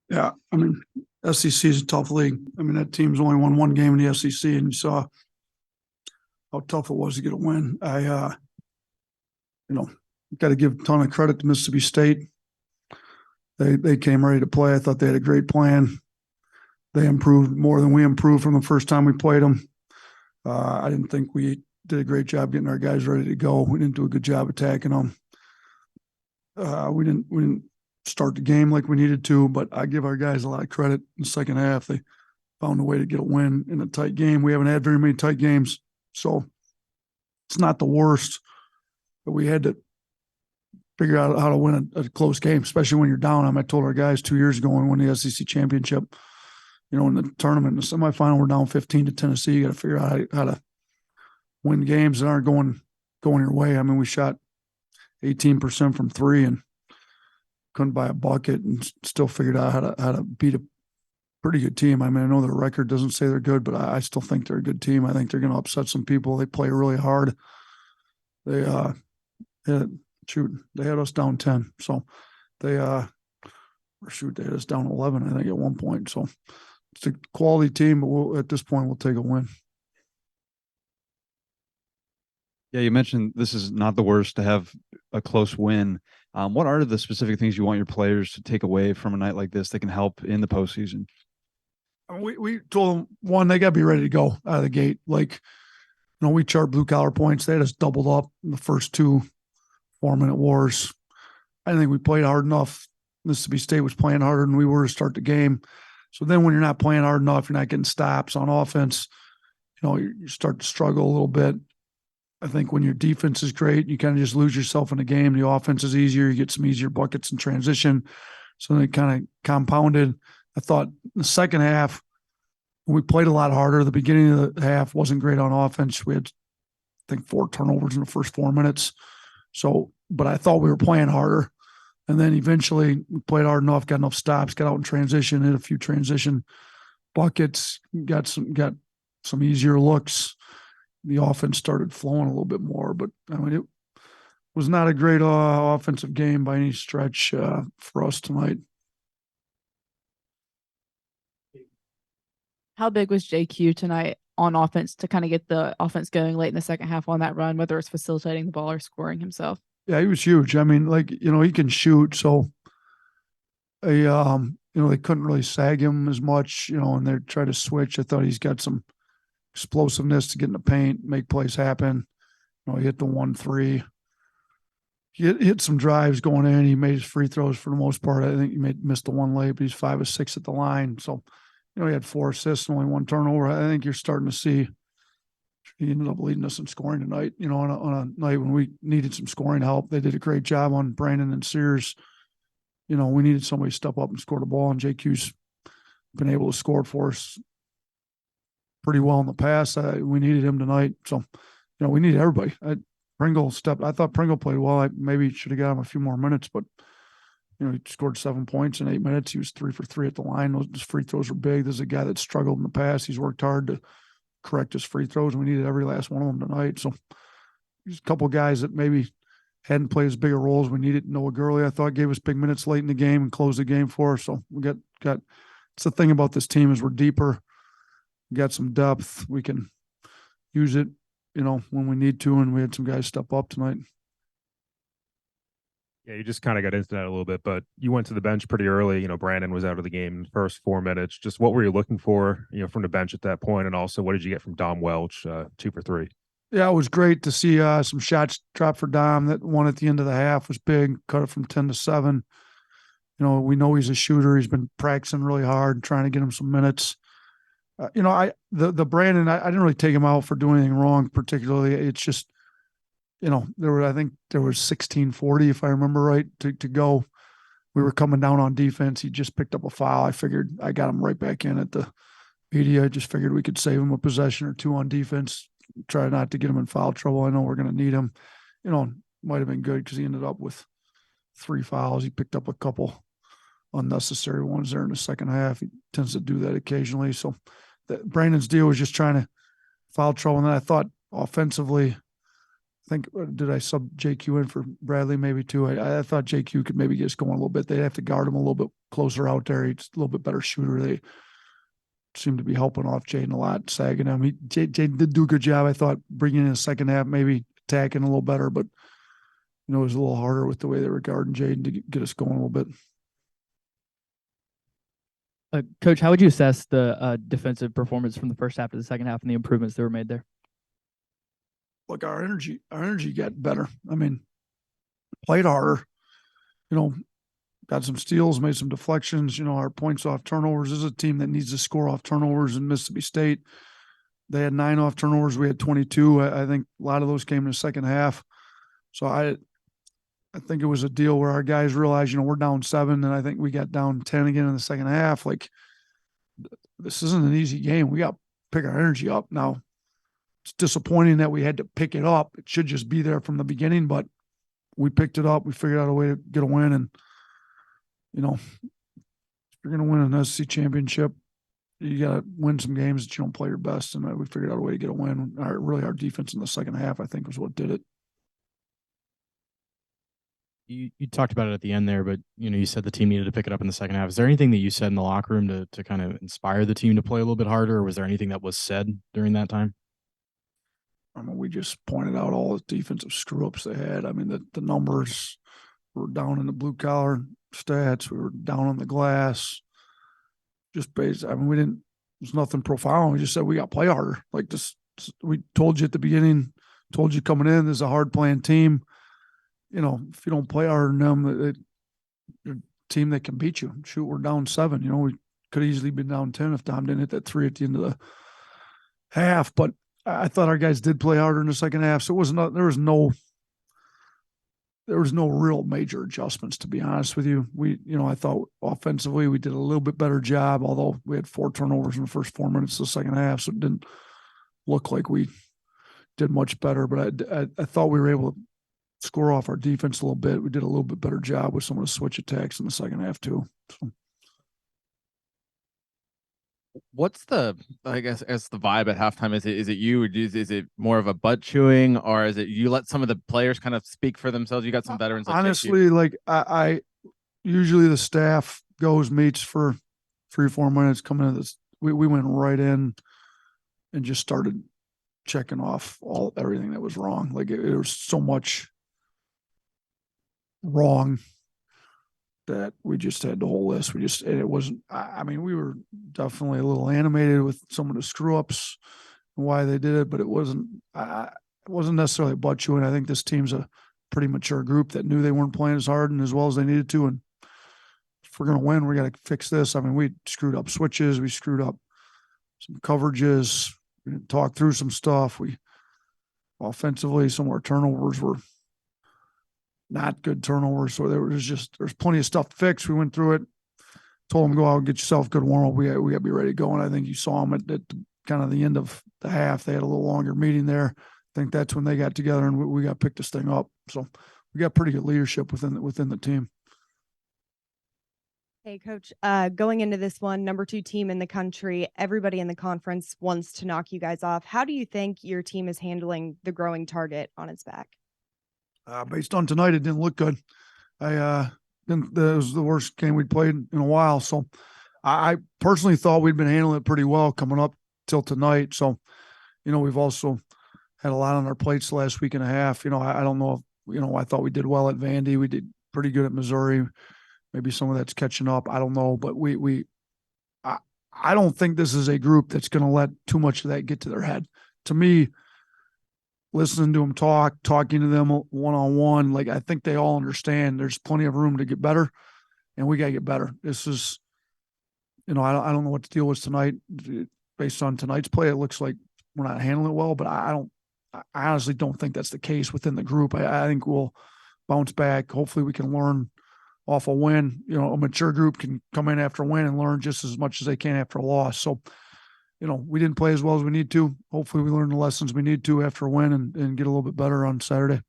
Yeah, I mean, SEC is a tough league. I mean, that team's only won one game in the SEC, and you saw how tough it was to get a win. Got to give a ton of credit to Mississippi State. They came ready to play. I thought they had a great plan. They improved more than we improved from the first time we played them. I didn't think we did a great job getting our guys ready to go. We didn't do a good job attacking them. We didn't start the game like we needed to, but I give our guys a lot of credit in the second half. They found a way to get a win in a tight game. We haven't had very many tight games, so it's not the worst, but we had to figure out how to win a close game, especially when you're down. I told our guys 2 years ago when we won the SEC championship, in the tournament, in the semifinal, we're down 15 to Tennessee. You got to figure out how to win games that aren't going your way. I mean, we shot 18% from three and couldn't buy a bucket, and still figured out how to beat a pretty good team. I mean, I know their record doesn't say they're good, but I still think they're a good team. I think they're going to upset some people. They play really hard. They had us down 10. So they had us down 11, I think, at one point. So it's a quality team, but at this point, we'll take a win. Yeah, you mentioned this is not the worst to have a close win. What are the specific things you want your players to take away from a night like this that can help in the postseason? We told them, one, they got to be ready to go out of the gate. We chart blue-collar points. They had us doubled up in the first 2 4-minute wars. I think we played hard enough. Mississippi State was playing harder than we were to start the game. So then when you're not playing hard enough, you're not getting stops on offense, you start to struggle a little bit. I think when your defense is great, you kind of just lose yourself in the game. The offense is easier. You get some easier buckets in transition. So they kind of compounded. I thought in the second half, we played a lot harder. The beginning of the half wasn't great on offense. We had, I think, 4 turnovers in the first 4 minutes. So, but I thought we were playing harder. And then eventually we played hard enough, got enough stops, got out in transition, hit a few transition buckets, got some easier looks. The offense started flowing a little bit more, but I mean, it was not a great offensive game by any stretch for us tonight. How big was JQ tonight on offense to kind of get the offense going late in the second half on that run, whether it's facilitating the ball or scoring himself? Yeah, he was huge. I mean, he can shoot, so they couldn't really sag him as much, and they try to switch. I thought he's got some explosiveness to get in the paint, make plays happen. He hit the 1-3. He hit some drives going in. He made his free throws for the most part. I think he missed the one layup. He's 5 of 6 at the line. So, he had 4 assists and only 1 turnover. I think you're starting to see he ended up leading us in scoring tonight, on a night when we needed some scoring help. They did a great job on Brandon and Sears. We needed somebody to step up and score the ball, and JQ's been able to score for us pretty well in the past. We needed him tonight. So, we needed everybody. I thought Pringle played well. I maybe should have got him a few more minutes, but, he scored 7 points in 8 minutes. He was 3 for 3 at the line. Those free throws were big. This is a guy that struggled in the past. He's worked hard to correct his free throws, and we needed every last one of them tonight. So there's a couple of guys that maybe hadn't played as big a role as we needed. Noah Gurley, I thought, gave us big minutes late in the game and closed the game for us. So we got it's the thing about this team is we're deeper. We got some depth. We can use it, when we need to, and we had some guys step up tonight. Yeah, you just kind of got into that a little bit, but you went to the bench pretty early. Brandon was out of the game in the first 4 minutes. Just what were you looking for, from the bench at that point? And also, what did you get from Dom Welch, 2 for 3? Yeah, it was great to see some shots drop for Dom. That one at the end of the half was big, cut it from 10 to 7. We know he's a shooter. He's been practicing really hard, trying to get him some minutes. The Brandon, I didn't really take him out for doing anything wrong particularly. It's just, I think there was 16:40, if I remember right, to go. We were coming down on defense. He just picked up a foul. I figured I got him right back in at the media. I just figured we could save him a possession or 2 on defense, try not to get him in foul trouble. I know we're going to need him. Might have been good because he ended up with 3 fouls. He picked up a couple unnecessary ones there in the second half. He tends to do that occasionally. So Brandon's deal was just trying to foul trouble. And then I thought offensively, think, did I sub JQ in for Bradley maybe too? I thought JQ could maybe get us going a little bit. They'd have to guard him a little bit closer out there. He's a little bit better shooter. They seem to be helping off Jaden a lot, sagging him. Jaden did do a good job, I thought, bringing in the second half, maybe attacking a little better, but it was a little harder with the way they were guarding Jaden to get us going a little bit. Coach, how would you assess the defensive performance from the first half to the second half and the improvements that were made there? Look, our energy got better. I mean, played harder, got some steals, made some deflections, our points off turnovers. This is a team that needs to score off turnovers in Mississippi State. They had 9 off turnovers. We had 22. I think a lot of those came in the second half. So I think it was a deal where our guys realized, we're down 7, and I think we got down 10 again in the second half. Like, this isn't an easy game. We got to pick our energy up. Now, it's disappointing that we had to pick it up. It should just be there from the beginning, but we picked it up. We figured out a way to get a win. And, if you're going to win an SEC championship, you got to win some games that you don't play your best. And we figured out a way to get a win. Our defense in the second half, I think, was what did it. You talked about it at the end there, but you said the team needed to pick it up in the second half. Is there anything that you said in the locker room to kind of inspire the team to play a little bit harder, or was there anything that was said during that time? I mean, we just pointed out all the defensive screw-ups they had. I mean, the numbers were down in the blue-collar stats. We were down on the glass. Just based, there's nothing profound. We just said we got to play harder. Like this, we told you at the beginning, told you coming in, this is a hard-playing team. If you don't play harder than them, they're a team that can beat you. Shoot, we're down 7. We could have easily been down 10 if Tom didn't hit that 3 at the end of the half. But I thought our guys did play harder in the second half. So there was no real major adjustments, to be honest with you. I thought offensively we did a little bit better job, although we had 4 turnovers in the first 4 minutes of the second half. So it didn't look like we did much better, but I thought we were able to score off our defense a little bit. We did a little bit better job with some of the switch attacks in the second half too. So. What's the vibe at halftime? Is it you? Is it more of a butt chewing, or is it you let some of the players kind of speak for themselves? You got some veterans. Honestly, I usually the staff meets for 3 or 4 minutes. Coming into this, we went right in and just started checking off everything that was wrong. Like it was so much wrong that we just had the whole list. It wasn't, we were definitely a little animated with some of the screw ups and why they did it, but it wasn't necessarily butt chewing. I think this team's a pretty mature group that knew they weren't playing as hard and as well as they needed to. And if we're going to win, we got to fix this. We screwed up switches. We screwed up some coverages. We didn't talk through some stuff. Offensively, some of our turnovers were not good turnovers. So there's plenty of stuff to fix. We went through it, told them, go out and get yourself a good warm up. We got to be ready to go. And I think you saw them at kind of the end of the half. They had a little longer meeting there. I think that's when they got together and we got picked this thing up. So we got pretty good leadership within the team. Hey, Coach, going into this one, number 2 team in the country, everybody in the conference wants to knock you guys off. How do you think your team is handling the growing target on its back? Based on tonight, it didn't look good. It was the worst game we'd played in a while. So I personally thought we'd been handling it pretty well coming up till tonight. So, we've also had a lot on our plates the last week and a half. I don't know if, I thought we did well at Vandy. We did pretty good at Missouri. Maybe some of that's catching up. I don't know, but I don't think this is a group that's going to let too much of that get to their head. To me, listening to them talking to them one-on-one, like I think they all understand there's plenty of room to get better, and we got to get better. This is, I don't know what the deal was tonight. Based on tonight's play, it looks like we're not handling it well, but I honestly don't think that's the case within the group. I think we'll bounce back. Hopefully we can learn off a win. A mature group can come in after a win and learn just as much as they can after a loss. So, we didn't play as well as we need to. Hopefully we learn the lessons we need to after a win and get a little bit better on Saturday.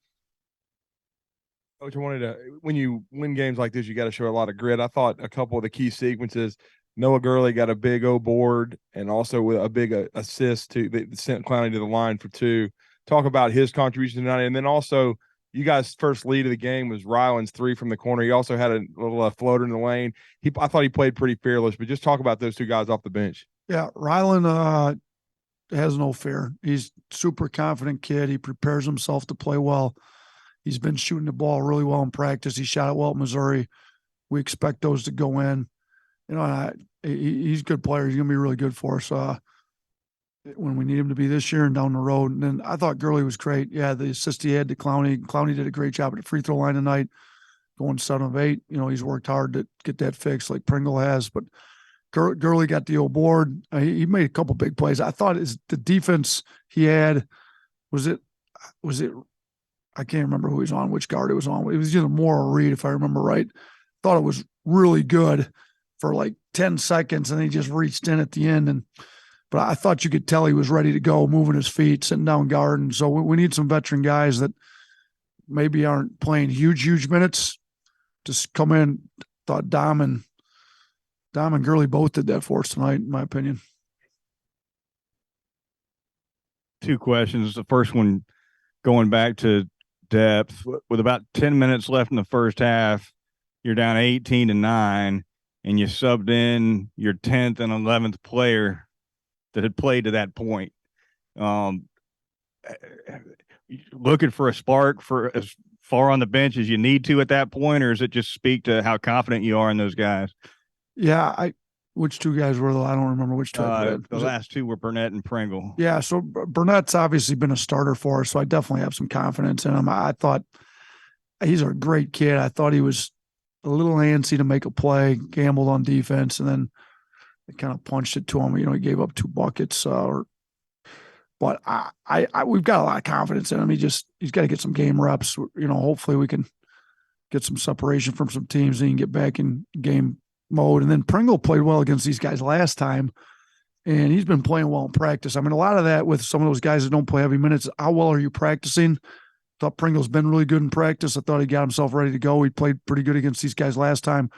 Coach, when you win games like this, you got to show a lot of grit. I thought a couple of the key sequences, Noah Gurley got a big board and also with a big assist that sent Clowney to the line for 2. talk about his contribution tonight. And then also, you guys' first lead of the game was Rylan's 3 from the corner. He also had a little floater in the lane. I thought he played pretty fearless, but just talk about those two guys off the bench. Yeah, Rylan has no fear. He's super confident kid. He prepares himself to play well. He's been shooting the ball really well in practice. He shot it well at Missouri. We expect those to go in. You know, he's a good player. He's going to be really good for us when we need him to be this year and down the road. And then I thought Gurley was great. Yeah, the assist he had to Clowney. Clowney did a great job at the free throw line tonight, going 7 of 8. You know, he's worked hard to get that fixed like Pringle has. But Gurley got the old board. He made a couple big plays. I thought the defense he had was it I can't remember who he was on, which guard it was on. It was either Moore or Reed, if I remember right. Thought it was really good for like 10 seconds, and he just reached in at the end. But I thought you could tell he was ready to go, moving his feet, sitting down guard. And so we need some veteran guys that maybe aren't playing huge minutes. Just come in. Thought Dom and Gurley both did that for us tonight, in my opinion. 2 questions. The first one, going back to depth, with about 10 minutes left in the first half, you're down 18-9, and you subbed in your 10th and 11th player that had played to that point. Looking for a spark for as far on the bench as you need to at that point, or does it just speak to how confident you are in those guys? Yeah, which 2 guys were, though? I don't remember which 2. The last 2 were Burnett and Pringle. Yeah, so Burnett's obviously been a starter for us, so I definitely have some confidence in him. I thought he's a great kid. I thought he was a little antsy to make a play, gambled on defense, and then they kind of punched it to him. You know, he gave up 2 buckets. But we've got a lot of confidence in him. He's got to get some game reps. You know, hopefully we can get some separation from some teams and he can get back in game mode. And then Pringle played well against these guys last time, and he's been playing well in practice. I mean, a lot of that with some of those guys that don't play heavy minutes, how well are you practicing? Thought Pringle's been really good in practice. I thought he got himself ready to go. He played pretty good against these guys last time.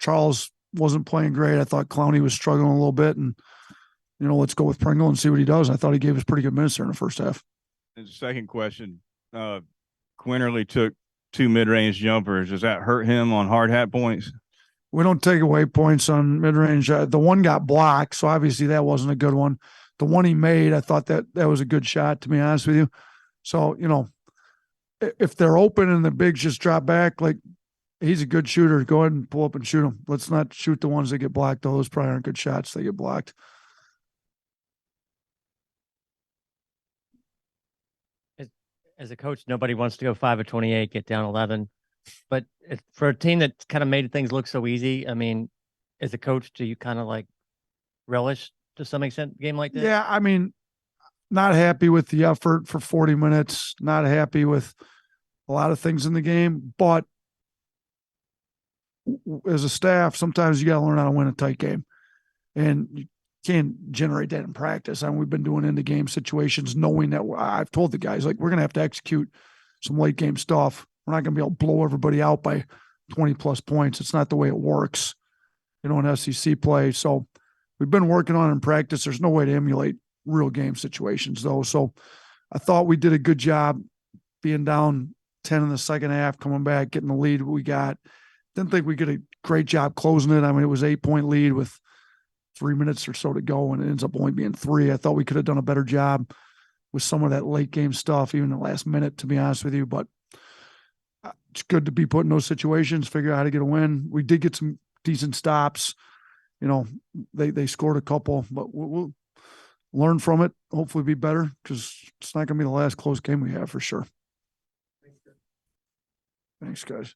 Charles wasn't playing great. I thought Clowney was struggling a little bit, and you know, let's go with Pringle and see what he does. I thought he gave us pretty good minutes there in the first half. And the second question, Quinterly took 2 mid-range jumpers. Does that hurt him on hard hat points? We don't take away points on mid-range. The one got blocked, so obviously that wasn't a good one. The one he made, I thought that was a good shot, to be honest with you. So, you know, if they're open and the bigs just drop back, like, he's a good shooter. Go ahead and pull up and shoot them. Let's not shoot the ones that get blocked, though. Those probably aren't good shots. They get blocked. As a coach, nobody wants to go 5 of 28, get down 11. But for a team that kind of made things look so easy, I mean, as a coach, do you kind of like relish to some extent a game like that? Yeah, I mean, not happy with the effort for 40 minutes. Not happy with a lot of things in the game. But as a staff, sometimes you got to learn how to win a tight game. And you can't generate that in practice. I mean, we've been doing into game situations knowing that I've told the guys, like, we're going to have to execute some late game stuff. We're not going to be able to blow everybody out by 20 plus points. It's not the way it works, you know, in SEC play. So we've been working on it in practice. There's no way to emulate real game situations, though. So I thought we did a good job being down 10 in the second half, coming back, getting the lead we got. Didn't think we did a great job closing it. I mean, it was 8-point lead with 3 minutes or so to go, and it ends up only being 3. I thought we could have done a better job with some of that late game stuff, even the last minute, to be honest with you. But it's good to be put in those situations, figure out how to get a win. We did get some decent stops. You know, they scored a couple, but we'll learn from it, hopefully be better, because it's not going to be the last close game we have for sure. Thanks, guys.